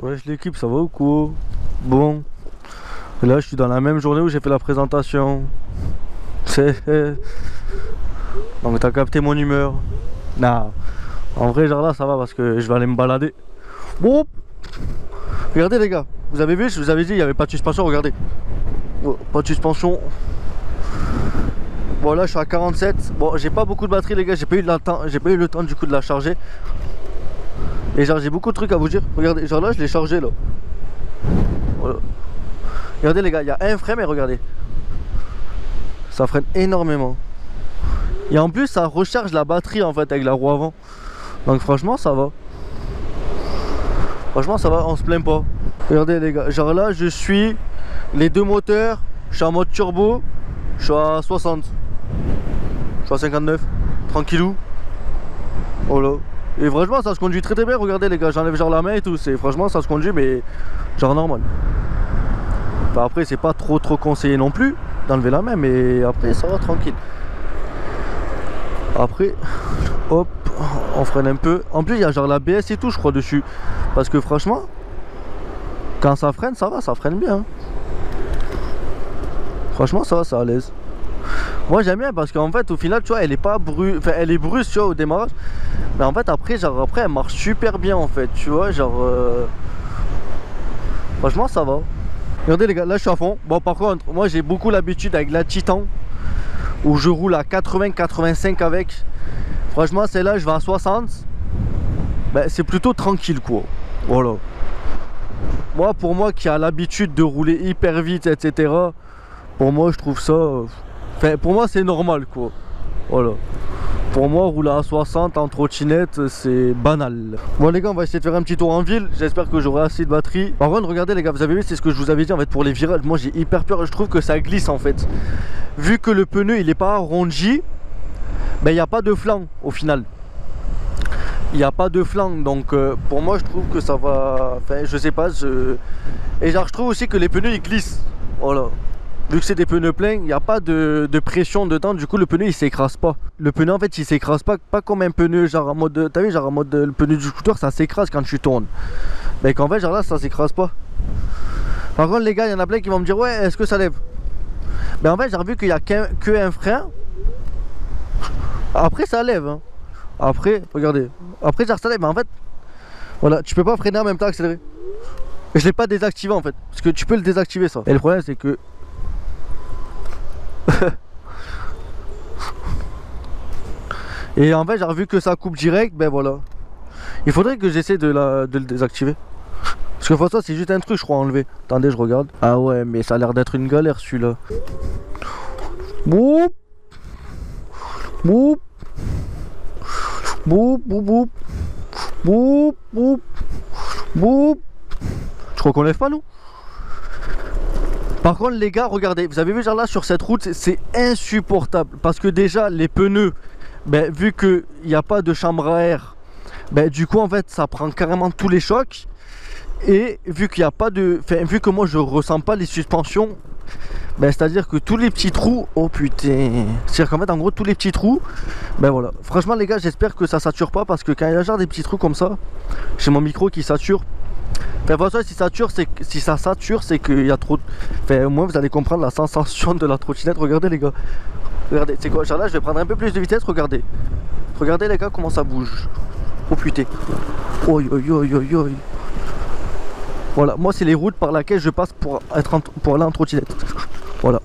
Wesh l'équipe, ça va ou quoi? Bon, là je suis dans la même journée où j'ai fait la présentation. C'est... Donc t'as capté mon humeur. Non, en vrai genre là ça va parce que je vais aller me balader. Bon, regardez les gars, vous avez vu, je vous avais dit il n'y avait pas de suspension, regardez. Oh, pas de suspension. Bon là je suis à 47. Bon j'ai pas beaucoup de batterie les gars, j'ai pas eu le temps du coup de la charger. Et genre j'ai beaucoup de trucs à vous dire. Regardez, genre là je l'ai chargé là. Voilà. Regardez les gars, il y a un frein mais regardez. Ça freine énormément. Et en plus ça recharge la batterie en fait avec la roue avant. Donc franchement ça va. Franchement ça va, on se plaint pas. Regardez les gars, genre là je suis les deux moteurs, je suis en mode turbo, je suis à 60. Je suis à 59, tranquillou. Voilà. Et franchement ça se conduit très bien, regardez les gars, j'enlève genre la main et tout, franchement ça se conduit mais genre normal. Enfin, après c'est pas trop conseillé non plus d'enlever la main, mais après ça va tranquille. Après, hop, on freine un peu. En plus il y a genre l'ABS et tout je crois dessus. Parce que franchement, quand ça freine ça va, ça freine bien. Franchement ça va, c'est à l'aise. Moi j'aime bien parce qu'en fait au final tu vois elle est pas enfin elle est brusque tu vois au démarrage. Mais en fait après genre après elle marche super bien en fait tu vois genre franchement ça va. Regardez les gars, là je suis à fond. Bon par contre moi j'ai beaucoup l'habitude avec la Titan où je roule à 80-85 avec. Franchement celle-là je vais à 60. Ben, c'est plutôt tranquille quoi. Voilà. Moi pour moi qui a l'habitude de rouler hyper vite etc. Pour moi je trouve ça... Enfin pour moi c'est normal quoi. Voilà. Pour moi rouler à 60 en trottinette c'est banal. Bon les gars on va essayer de faire un petit tour en ville. J'espère que j'aurai assez de batterie. Par contre regardez les gars, vous avez vu c'est ce que je vous avais dit en fait pour les virages. Moi j'ai hyper peur, je trouve que ça glisse en fait. Vu que le pneu il est pas arrondi, ben il n'y a pas de flanc au final. Il n'y a pas de flanc donc pour moi je trouve que ça va... Enfin je sais pas Et genre je trouve aussi que les pneus ils glissent. Voilà. Vu que c'est des pneus pleins, il n'y a pas de pression dedans, du coup le pneu il s'écrase pas. Le pneu en fait il s'écrase pas comme un pneu genre en mode... T'as vu genre en mode le pneu du scooter ça s'écrase quand tu tournes. Mais qu'en fait genre là ça s'écrase pas. Par contre les gars il y en a plein qui vont me dire ouais est-ce que ça lève. Mais en fait j'ai vu qu'il y a qu'un frein. Après ça lève hein. Après regardez. Après genre ça lève mais en fait voilà tu peux pas freiner en même temps accélérer. Je l'ai pas désactivé en fait. Parce que tu peux le désactiver ça. Et le problème c'est que et en fait j'ai vu que ça coupe direct, ben voilà. Il faudrait que j'essaie de le désactiver. Parce que pour ça c'est juste un truc je crois à enlever. Attendez je regarde. Ah ouais mais ça a l'air d'être une galère celui-là. Boum. Boum. Boum boum boum. Boum boum. Boum. Je crois qu'on lève pas nous. Par contre les gars regardez, vous avez vu genre là sur cette route c'est insupportable. Parce que déjà les pneus, ben, vu qu'il n'y a pas de chambre à air, ben, du coup en fait ça prend carrément tous les chocs. Et vu qu'il n'y a pas de... Enfin vu que moi je ressens pas les suspensions, ben, c'est à dire que tous les petits trous... Oh putain. C'est à dire qu'en fait en gros tous les petits trous, ben voilà. Franchement les gars j'espère que ça sature pas. Parce que quand il y a genre des petits trous comme ça, j'ai mon micro qui sature. Enfin, pour ça, si ça sature, c'est qu'il y a trop. Enfin, au moins vous allez comprendre la sensation de la trottinette. Regardez les gars. Regardez, c'est quoi? Genre là, je vais prendre un peu plus de vitesse. Regardez. Regardez les gars comment ça bouge. Oh putain. Oi oi oi oi oi. Voilà, moi c'est les routes par lesquelles je passe pour aller en trottinette. Voilà.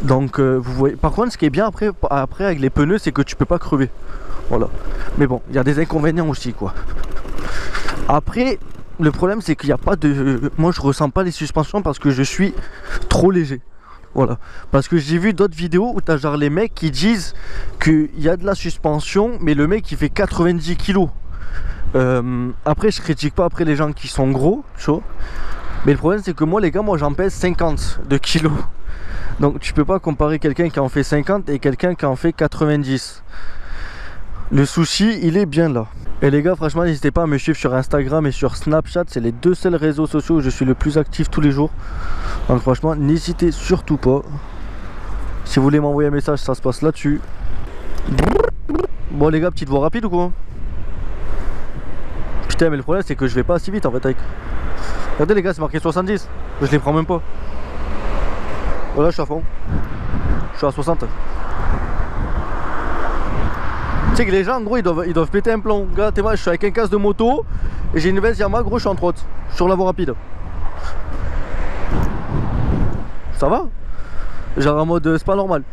Donc vous voyez. Par contre, ce qui est bien après avec les pneus, c'est que tu peux pas crever. Voilà. Mais bon, il y a des inconvénients aussi quoi. Après le problème c'est qu'il n'y a pas de... Moi je ressens pas les suspensions parce que je suis trop léger. Voilà. Parce que j'ai vu d'autres vidéos où t'as genre les mecs qui disent qu'il y a de la suspension mais le mec il fait 90 kg. Après je critique pas après les gens qui sont gros, chaud. Mais le problème c'est que moi les gars, moi j'en pèse 50 de kilos. Donc tu peux pas comparer quelqu'un qui en fait 50 et quelqu'un qui en fait 90. Le souci il est bien là. Et les gars franchement n'hésitez pas à me suivre sur Instagram et sur Snapchat. C'est les deux seuls réseaux sociaux où je suis le plus actif tous les jours. Donc franchement n'hésitez surtout pas. Si vous voulez m'envoyer un message ça se passe là-dessus. Bon les gars, petite voix rapide ou quoi? Putain, mais le problème c'est que je vais pas assez vite en fait avec. Regardez les gars, c'est marqué 70. Je les prends même pas. Voilà, je suis à fond. Je suis à 60. Tu sais que les gens en gros ils doivent péter un plomb. Regarde, moi je suis avec un casque de moto et j'ai une veste Yamaha, gros, je suis en trotte. Sur la voie rapide. Ça va? Genre en mode c'est pas normal.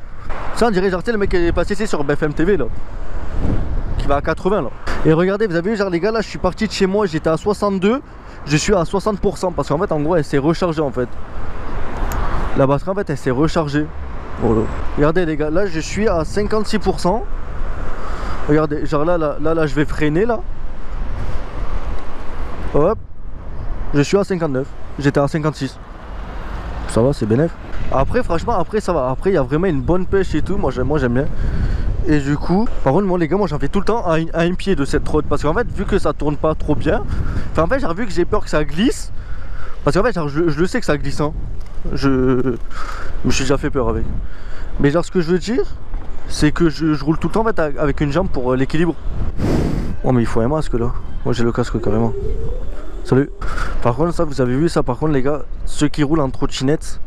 Ça on dirait genre le mec qui est passé sur BFM TV là. Qui va à 80 là. Et regardez, vous avez vu genre les gars là, je suis parti de chez moi, j'étais à 62. Je suis à 60% parce qu'en fait en gros elle s'est rechargée en fait. La batterie en fait elle s'est rechargée. Voilà. Regardez les gars, là je suis à 56%. Regardez, genre là je vais freiner là. Hop. Je suis à 59. J'étais à 56. Ça va, c'est bénéf. Après franchement, après ça va. Après il y a vraiment une bonne pêche et tout. Moi j'aime bien. Et du coup, par contre moi les gars, moi j'en fais tout le temps à un pied de cette trotte. Parce qu'en fait vu que ça tourne pas trop bien. Enfin en fait j'ai vu que j'ai peur que ça glisse. Parce qu'en fait genre, je le sais que ça glisse hein. Je me suis déjà fait peur avec. Mais genre ce que je veux dire, c'est que je roule tout le temps en fait avec une jambe pour l'équilibre. Oh mais il faut un masque là. Moi j'ai le casque carrément. Salut. Par contre ça vous avez vu ça, par contre les gars, ceux qui roulent en trottinette,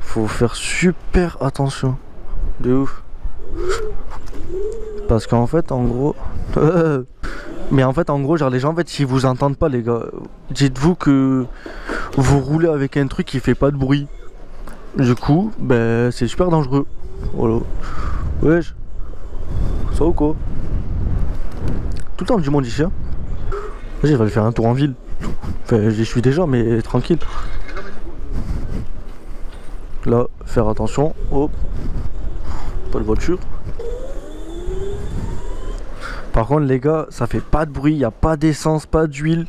faut faire super attention. De ouf. Parce qu'en fait en gros mais en fait en gros genre les gens en fait s'ils vous entendent pas les gars, dites-vous que vous roulez avec un truc qui fait pas de bruit. Du coup ben c'est super dangereux. Voilà. Wesh. Ça ou quoi? Tout le temps du monde ici hein. Vas-y je vais aller faire un tour en ville. Enfin j'y suis déjà mais tranquille. Là faire attention. Hop. Pas de voiture. Par contre les gars, ça fait pas de bruit, il n'y a pas d'essence, pas d'huile.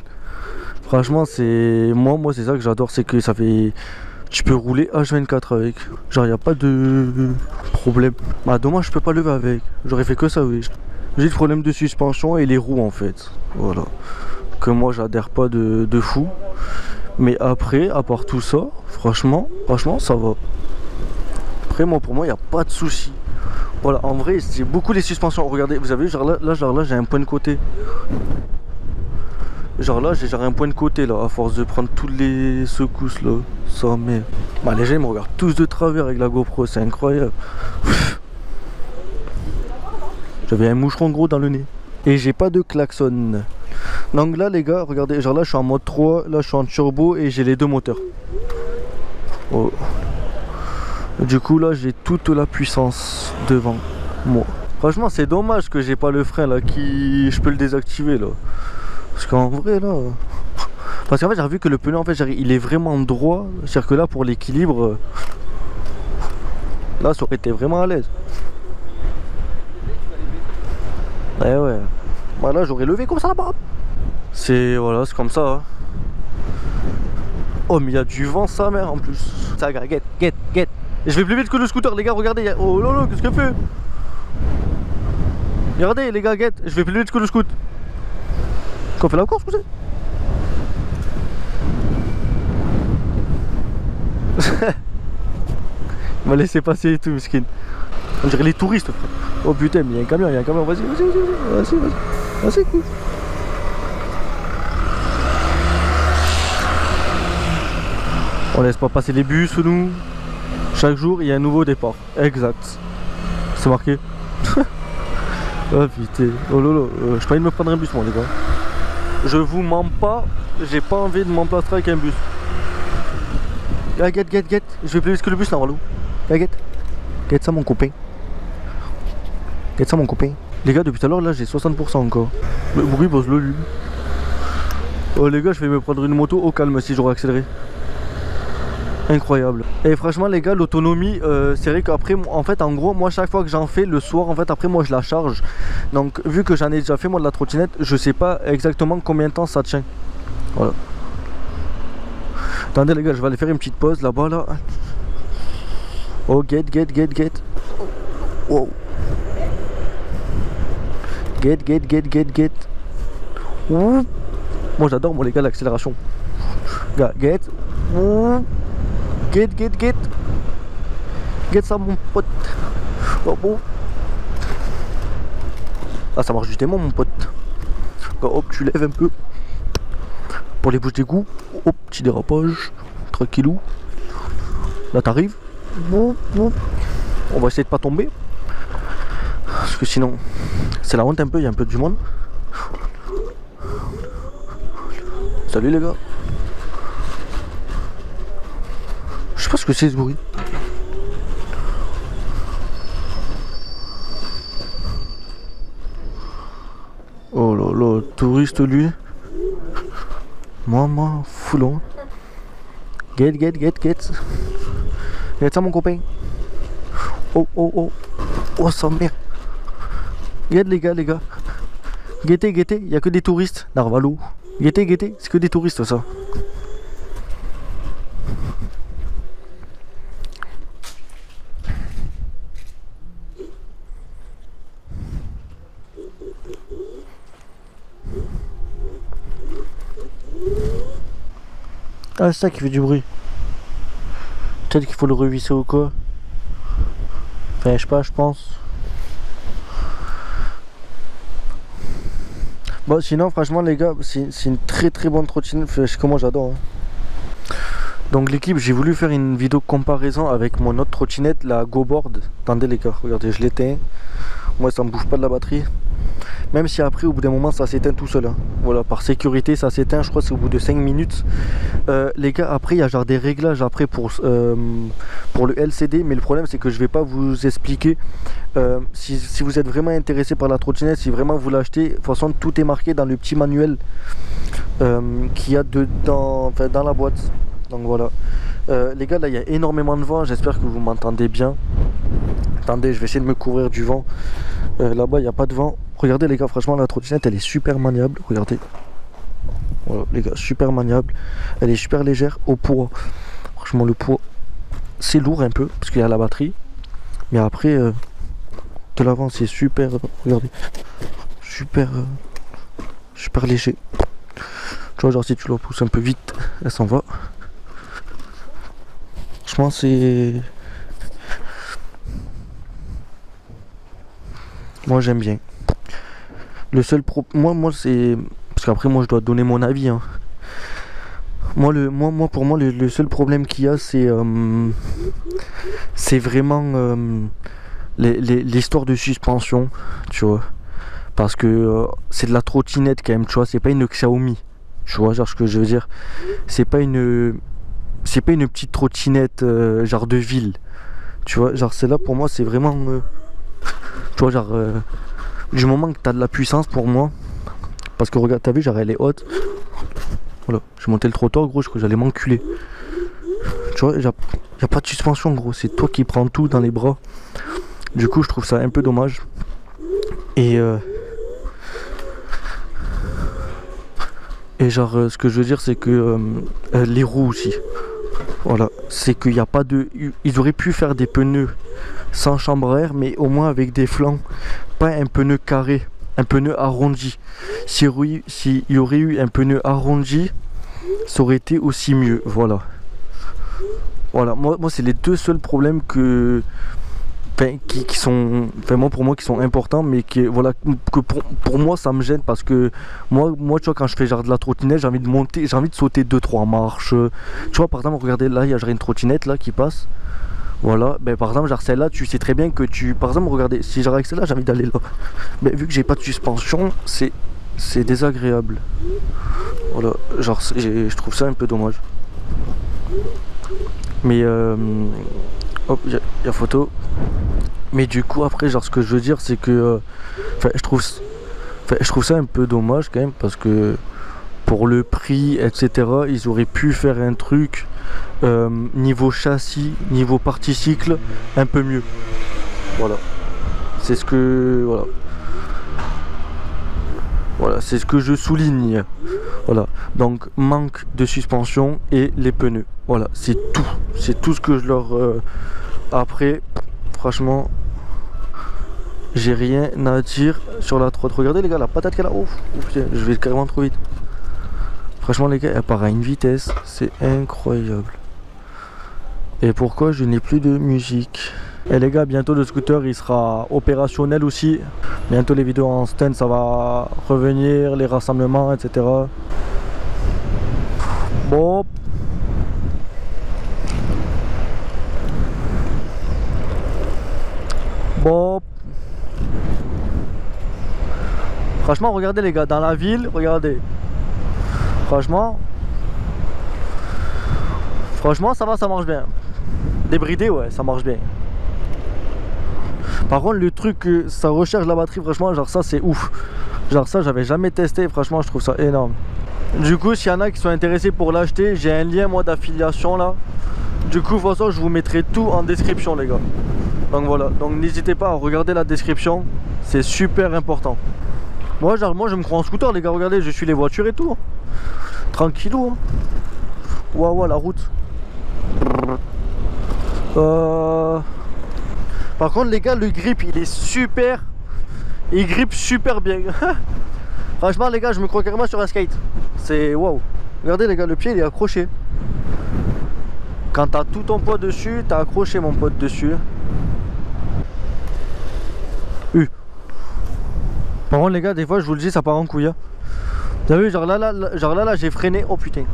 Franchement c'est... Moi c'est ça que j'adore, c'est que ça fait... Tu peux rouler H24 avec. Genre il n'y a pas de problème. Bah dommage je peux pas lever avec. J'aurais fait que ça oui. J'ai le problème de suspension et les roues en fait. Voilà. Que moi j'adhère pas de fou. Mais après, à part tout ça, franchement ça va. Après moi pour moi il n'y a pas de souci. Voilà, en vrai, c'est beaucoup les suspensions. Regardez, vous avez vu, genre là, j'ai un point de côté. Genre là, j'ai un point de côté, là, à force de prendre toutes les secousses, là. Ça, mais... Bah, les gens, ils me regardent tous de travers avec la GoPro, c'est incroyable. J'avais un moucheron gros dans le nez. Et j'ai pas de klaxon. Donc là, les gars, regardez, genre là, je suis en mode 3, là, je suis en turbo et j'ai les deux moteurs. Oh. Du coup là j'ai toute la puissance devant moi. Franchement c'est dommage que j'ai pas le frein là qui... Je peux le désactiver là. Parce qu'en vrai là... Parce qu'en fait j'ai vu que le pneu en fait il est vraiment droit. C'est-à-dire que là pour l'équilibre... Là ça aurait été vraiment à l'aise. Eh ouais. Voilà j'aurais levé comme ça là-bas. C'est... Voilà c'est comme ça hein. Oh mais il y a du vent sa mère en plus. Ça get. Je vais plus vite que le scooter les gars, regardez. Oh lolo, qu'est-ce qu'elle fait? Regardez les gars, guette. Je vais plus vite que le scoot. Qu'on fait la course, vous savez? Il m'a laissé passer et tout, miskin. On dirait les touristes, frère. Oh putain, mais il y a un camion, Vas-y, cool. On laisse pas passer les bus, nous. Chaque jour, il y a un nouveau départ. Exact. C'est marqué. Oh putain. Oh lolo. Je pas envie de me prendre un bus, moi, les gars. Je vous mens pas. J'ai pas envie de m'emplastrer avec un bus. Ah, get. Je vais plus vite que le bus, là, Walou. Ah, get ça, mon copain. Les gars, depuis tout à l'heure, là, j'ai 60% encore. Le bruit bosse le lui. Oh, les gars, je vais me prendre une moto au calme si j'aurais accéléré. Incroyable. Et franchement les gars l'autonomie c'est vrai qu'après en fait en gros moi chaque fois que j'en fais le soir en fait après moi je la charge. Donc vu que j'en ai déjà fait moi de la trottinette, je sais pas exactement combien de temps ça tient. Voilà. Attendez les gars, je vais aller faire une petite pause là-bas là. Oh get. Wow. Get. Ouh. Moi j'adore moi les gars l'accélération. Get. Ouh. Get ça mon pote. Oh bon. Ah ça marche justement mon pote. Hop tu lèves un peu. pour les bouches d'égout. Oh, petit dérapage. Tranquillou. Là, t'arrives. On va essayer de pas tomber. Parce que sinon, c'est la honte un peu, il y a un peu du monde. Salut les gars. Je sais pas ce que c'est ce bruit. Oh là là, touriste lui. Moi, foulon. Get. Get ça mon copain. Oh, ça merde. Get les gars. Guettez, il y a que des touristes. Narvalo. Guettez, c'est que des touristes ça. Ah, c'est ça qui fait du bruit. Peut-être qu'il faut le revisser ou quoi. Enfin, je sais pas, je pense. Bon, sinon, franchement, les gars, c'est une très bonne trottinette. Comment j'adore. Hein. Donc, l'équipe, j'ai voulu faire une vidéo comparaison avec mon autre trottinette, la GoBoard. Attendez, les gars, regardez, je l'éteins. Moi, ça me bouge pas de la batterie. Même si après, au bout d'un moment, ça s'éteint tout seul. Hein. Voilà, par sécurité, ça s'éteint. Je crois que c'est au bout de 5 minutes. Les gars, après, il y a genre des réglages après pour le LCD. Mais le problème, c'est que je vais pas vous expliquer. Si vous êtes vraiment intéressé par la trottinette, si vraiment vous l'achetez, de toute façon, tout est marqué dans le petit manuel qu'il y a dans la boîte. Donc voilà. Les gars, là, il y a énormément de vent. J'espère que vous m'entendez bien. Attendez, je vais essayer de me couvrir du vent. Là-bas, il n'y a pas de vent. Regardez les gars, franchement la trottinette elle est super maniable. Regardez. Voilà les gars, super maniable. Elle est super légère au poids. Franchement le poids, c'est lourd un peu parce qu'il y a la batterie. Mais après, de l'avant c'est super, regardez. Super léger. Tu vois, genre si tu la pousses un peu vite, elle s'en va. Franchement c'est... Moi j'aime bien. Le seul moi c'est parce qu'après moi je dois donner mon avis. Hein. Pour moi le seul problème qu'il y a c'est vraiment l'histoire de suspension, tu vois. Parce que c'est de la trottinette quand même, tu vois. C'est pas une Xiaomi, tu vois, genre ce que je veux dire. C'est pas une petite trottinette genre de ville, tu vois. Genre celle-là pour moi c'est vraiment tu vois genre du moment que tu as de la puissance pour moi, parce que regarde, t'as vu, genre elle est haute. Voilà, j'ai monté le trottoir, gros, je crois que j'allais m'enculer. Tu vois, y a pas de suspension, gros, c'est toi qui prends tout dans les bras. Du coup, je trouve ça un peu dommage. Et genre, ce que je veux dire, c'est que les roues aussi. Voilà, c'est qu'il n'y a pas de. Ils auraient pu faire des pneus sans chambre à air, mais au moins avec des flancs, pas un pneu carré, un pneu arrondi. S'il y aurait eu un pneu arrondi, ça aurait été aussi mieux. Voilà. Voilà, moi c'est les deux seuls problèmes qui sont vraiment pour moi qui sont importants, mais voilà, que pour moi ça me gêne parce que moi tu vois, quand je fais genre de la trottinette, j'ai envie de monter, j'ai envie de sauter 2-3 marches. Tu vois, par exemple, regardez là, il y a genre une trottinette là qui passe. Voilà, ben par exemple, genre celle-là, tu sais très bien que par exemple, regardez, si genre avec celle-là, j'ai envie d'aller là. Mais vu que j'ai pas de suspension, c'est désagréable. Voilà, genre je trouve ça un peu dommage. Mais hop, il y a photo. Mais du coup après, genre ce que je veux dire, c'est que je trouve ça un peu dommage quand même, parce que pour le prix, etc., ils auraient pu faire un truc niveau châssis, niveau partie cycle, un peu mieux. Voilà, c'est ce que voilà, c'est ce que je souligne. Voilà, donc manque de suspension et les pneus. Voilà, c'est tout ce que je leur après, franchement, j'ai rien à dire sur la trotte. Regardez les gars, la patate qu'elle a. Ouf, putain, je vais carrément trop vite. Franchement les gars, elle part à une vitesse, c'est incroyable. Et pourquoi je n'ai plus de musique? Et les gars, bientôt le scooter il sera opérationnel aussi. Bientôt les vidéos en stand ça va revenir, les rassemblements, etc. Bon. Bon. Franchement, regardez les gars, dans la ville, regardez. Franchement, ça va, ça marche bien. Débridé, ouais, ça marche bien. Par contre, le truc que ça recharge la batterie, franchement, genre ça, c'est ouf. Genre ça, j'avais jamais testé, franchement, je trouve ça énorme. Du coup, s'il y en a qui sont intéressés pour l'acheter, j'ai un lien, moi, d'affiliation là. Du coup, de toute façon, je vous mettrai tout en description, les gars. Donc voilà, donc n'hésitez pas à regarder la description, c'est super important. Moi, genre, moi, je me crois en scooter, les gars, regardez, je suis les voitures et tout. Hein. Tranquillou. Hein. Waouh, la route. Par contre, les gars, le grip, il est super. Il grippe super bien. Franchement, les gars, je me crois carrément sur un skate. C'est waouh. Regardez, les gars, le pied, il est accroché. Quand t'as tout ton poids dessus, t'as accroché mon pote dessus. Par contre, les gars, des fois, je vous le dis, ça part en couille. Hein. Vous avez vu, genre là, j'ai freiné. Oh putain.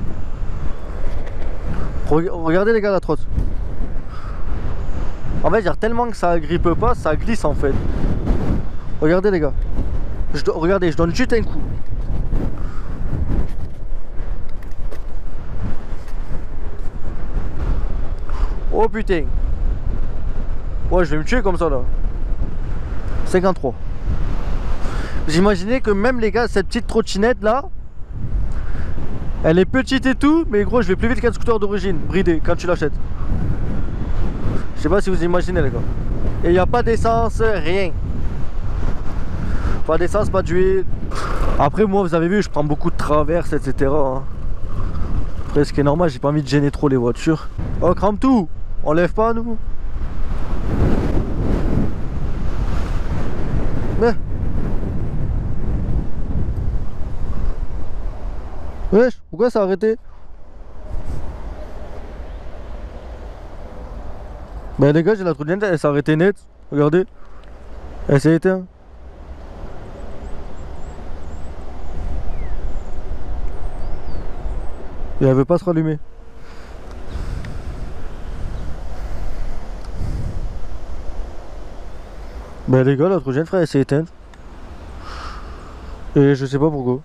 Regardez, les gars, la trotte. En fait, genre, tellement que ça grippe pas, ça glisse en fait. Regardez, les gars. Regardez, je donne juste un coup. Oh putain. Ouais, je vais me tuer comme ça là. 53. J'imaginais que même les gars, cette petite trottinette là, elle est petite et tout, mais gros, je vais plus vite qu'un scooter d'origine, bridé, quand tu l'achètes. Je sais pas si vous imaginez, les gars. Et il n'y a pas d'essence, rien. Pas d'essence, pas d'huile. Après, moi, vous avez vu, je prends beaucoup de traverses, etc. Hein. Après, ce qui est normal, j'ai pas envie de gêner trop les voitures. Oh, crame tout. On lève pas, nous. Mais. Wesh, pourquoi ça a arrêté? Ben les gars, j'ai la trottinette, elle s'est arrêtée net. Regardez. Elle s'est éteinte. Et elle veut pas se rallumer. Ben les gars, la trottinette, frère, elle s'est éteinte. Et je sais pas pourquoi.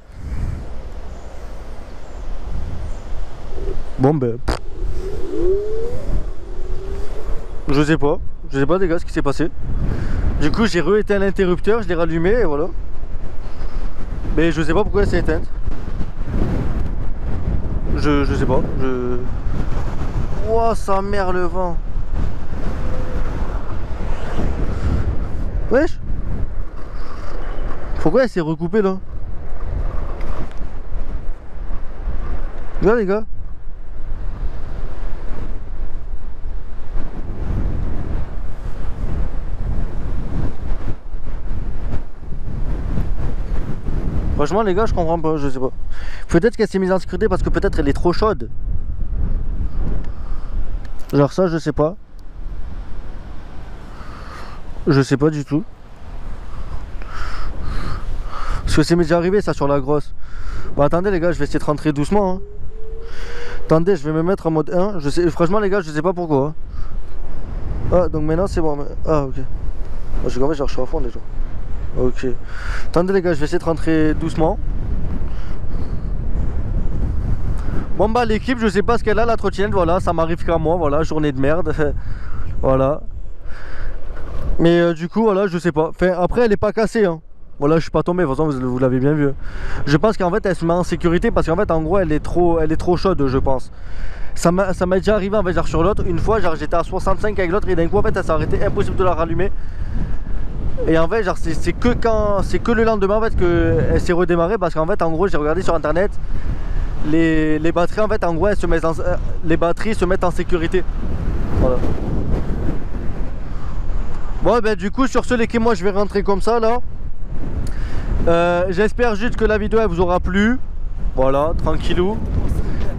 Bon ben... Je sais pas les gars ce qui s'est passé. Du coup j'ai re-éteint l'interrupteur, je l'ai rallumé et voilà. Mais je sais pas pourquoi elle s'est éteinte. Je sais pas. Ouah, sa mère le vent. Wesh. Pourquoi elle s'est recoupée là? Regarde les gars. Franchement les gars, je comprends pas, je sais pas. Peut-être qu'elle s'est mise en sécurité parce que peut-être elle est trop chaude. Genre ça, je sais pas. Je sais pas du tout. Parce que c'est déjà arrivé ça sur la grosse. Bon attendez les gars, je vais essayer de rentrer doucement. Hein. Attendez, je vais me mettre en mode 1. Je sais, franchement les gars, je sais pas pourquoi. Hein. Ah donc maintenant c'est bon. Ah ok. J'ai compris, je suis à fond déjà. Ok. Attendez les gars, je vais essayer de rentrer doucement. Bon bah l'équipe, je sais pas ce qu'elle a la trottinette, voilà, ça m'arrive qu'à moi, voilà, journée de merde. Voilà. Mais du coup, voilà, je sais pas. Enfin, après, elle est pas cassée, hein. Voilà, je suis pas tombé, de toute façon, vous l'avez bien vu. Je pense qu'en fait, elle se met en sécurité parce qu'en fait, en gros, elle est trop chaude, je pense. Ça m'est déjà arrivé, en fait, genre sur l'autre, une fois, genre j'étais à 65 avec l'autre et d'un coup, en fait, elle s'est arrêtée, impossible de la rallumer. Et en fait, genre, c'est que le lendemain, en fait, qu'elle s'est redémarrée parce qu'en fait, en gros, j'ai regardé sur internet. Les batteries en fait en gros les batteries se mettent en sécurité. Voilà. Bon ben du coup sur ce l'équipe, moi je vais rentrer comme ça là. J'espère juste que la vidéo elle vous aura plu. Voilà, tranquillou.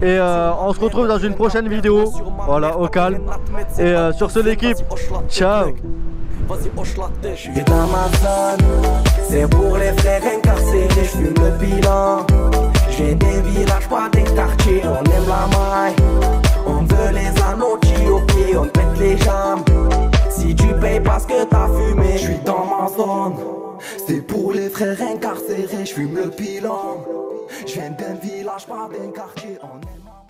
Et on se retrouve dans une prochaine vidéo. Voilà, au calme. Et sur ce l'équipe, ciao. Je suis dans ma zone, c'est pour les frères incarcérés, je fume le bilan. J'ai des villages, pas des quartiers, on aime la fumée, je suis dans ma zone. C'est pour les frères incarcérés, je fume le pilon. Je viens d'un village, pas d'un quartier, on est